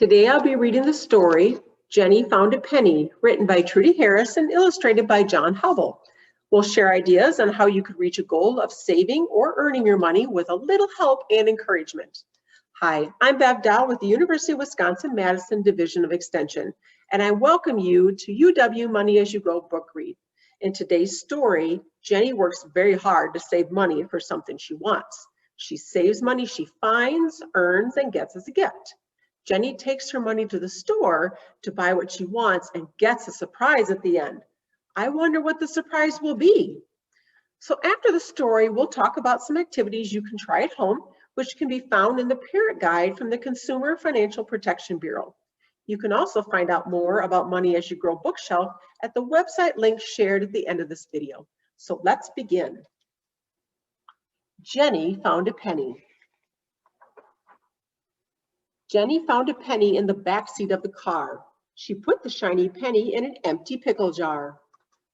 Today I'll be reading the story, Jenny Found a Penny, written by Trudy Harris and illustrated by John Hubble. We'll share ideas on how you could reach a goal of saving or earning your money with a little help and encouragement. Hi, I'm Bev Doll with the University of Wisconsin-Madison Division of Extension, and I welcome you to UW Money As You Go book read. In today's story, Jenny works very hard to save money for something she wants. She saves money she finds, earns, and gets as a gift. Jenny takes her money to the store to buy what she wants and gets a surprise at the end. I wonder what the surprise will be. So after the story, we'll talk about some activities you can try at home, which can be found in the parent guide from the Consumer Financial Protection Bureau. You can also find out more about Money As You Grow bookshelf at the website link shared at the end of this video. So let's begin. Jenny found a penny. Jenny found a penny in the back seat of the car. She put the shiny penny in an empty pickle jar.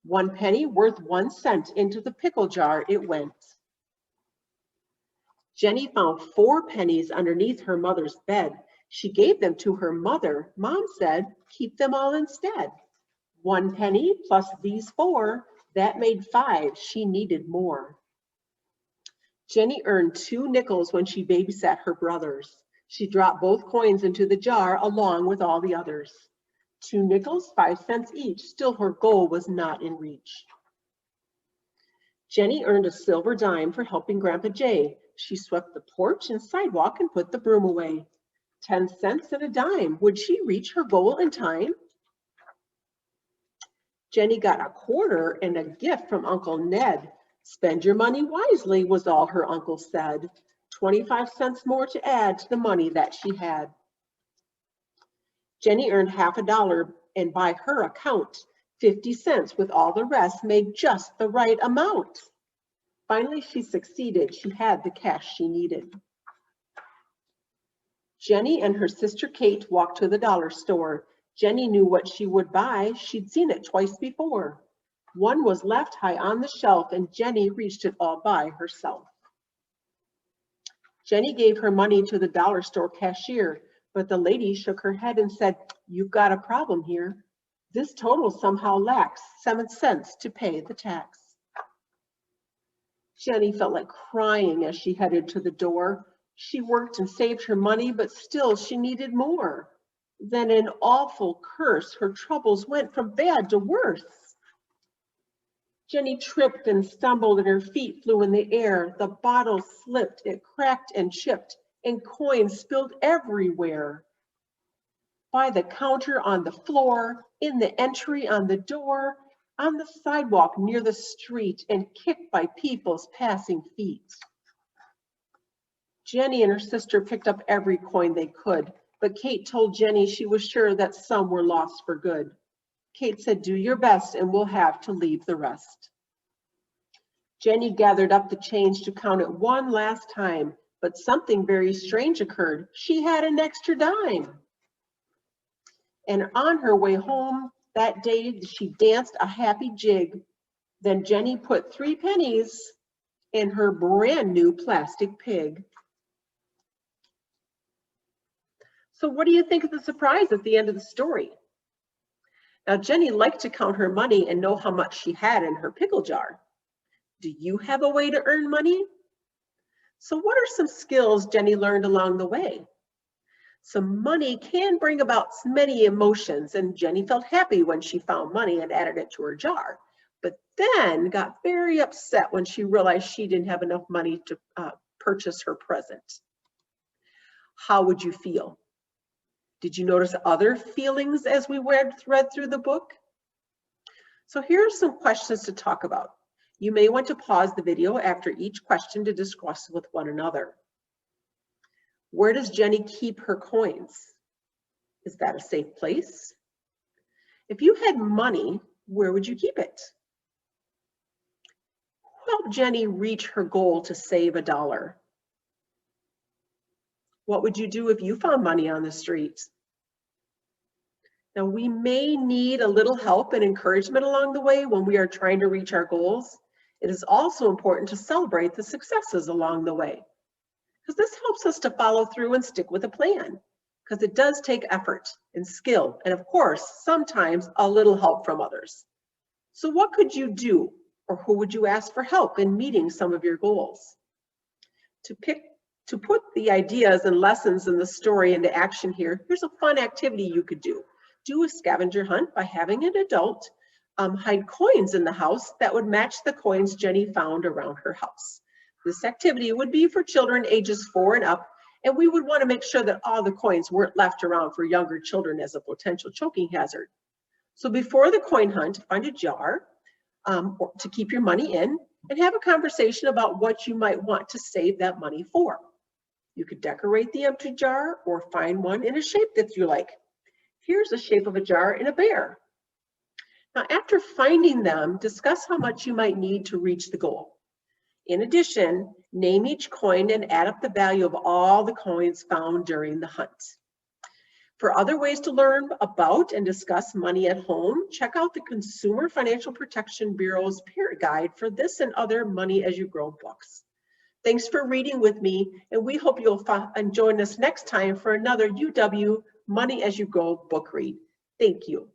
1 penny worth 1 cent into the pickle jar it went. Jenny found 4 pennies underneath her mother's bed. She gave them to her mother. Mom said, keep them all instead. 1 penny plus these 4, that made 5. She needed more. Jenny earned 2 nickels when she babysat her brothers. She dropped both coins into the jar along with all the others. 2 nickels, 5 cents each. Still her goal was not in reach. Jenny earned a silver dime for helping Grandpa Jay. She swept the porch and sidewalk and put the broom away. 10 cents and a dime. Would she reach her goal in time? Jenny got a quarter and a gift from Uncle Ned. Spend your money wisely was all her uncle said. 25 cents more to add to the money that she had. Jenny earned half a dollar, and by her account, 50 cents with all the rest made just the right amount. Finally, she succeeded. She had the cash she needed. Jenny and her sister Kate walked to the dollar store. Jenny knew what she would buy. She'd seen it twice before. One was left high on the shelf, and Jenny reached it all by herself. Jenny gave her money to the dollar store cashier, but the lady shook her head and said, "You've got a problem here. This total somehow lacks 7 cents to pay the tax." Jenny felt like crying as she headed to the door. She worked and saved her money, but still she needed more. Then an awful curse, her troubles went from bad to worse. Jenny tripped and stumbled and her feet flew in the air. The bottle slipped, it cracked and chipped, and coins spilled everywhere. By the counter, on the floor, in the entry, on the door, on the sidewalk near the street, and kicked by people's passing feet. Jenny and her sister picked up every coin they could, but Kate told Jenny she was sure that some were lost for good. Kate said, "Do your best and we'll have to leave the rest." Jenny gathered up the change to count it one last time, but something very strange occurred. She had an extra dime. And on her way home that day, she danced a happy jig. Then Jenny put 3 pennies in her brand new plastic pig. So what do you think of the surprise at the end of the story? Now, Jenny liked to count her money and know how much she had in her pickle jar. Do you have a way to earn money? So what are some skills Jenny learned along the way? So money can bring about many emotions, and Jenny felt happy when she found money and added it to her jar, but then got very upset when she realized she didn't have enough money to purchase her present. How would you feel? Did you notice other feelings as we read through the book? So here are some questions to talk about. You may want to pause the video after each question to discuss with one another. Where does Jenny keep her coins? Is that a safe place? If you had money, where would you keep it? Who helped Jenny reach her goal to save a dollar? What would you do if you found money on the street? Now, we may need a little help and encouragement along the way when we are trying to reach our goals. It is also important to celebrate the successes along the way, because this helps us to follow through and stick with a plan. because it does take effort and skill, and of course, sometimes a little help from others. So what could you do, or who would you ask for help in meeting some of your goals? To put the ideas and lessons in the story into action here, here's a fun activity you could do. Do a scavenger hunt by having an adult hide coins in the house that would match the coins Jenny found around her house. This activity would be for children ages 4 and up, and we would want to make sure that all the coins weren't left around for younger children as a potential choking hazard. So before the coin hunt, find a jar to keep your money in and have a conversation about what you might want to save that money for. You could decorate the empty jar or find one in a shape that you like. Here's the shape of a jar in a bear. Now, after finding them, discuss how much you might need to reach the goal. In addition, name each coin and add up the value of all the coins found during the hunt. For other ways to learn about and discuss money at home, check out the Consumer Financial Protection Bureau's Parent Guide for this and other Money as You Grow books. Thanks for reading with me, and we hope you'll join us next time for another UW Money as You Go book read. Thank you.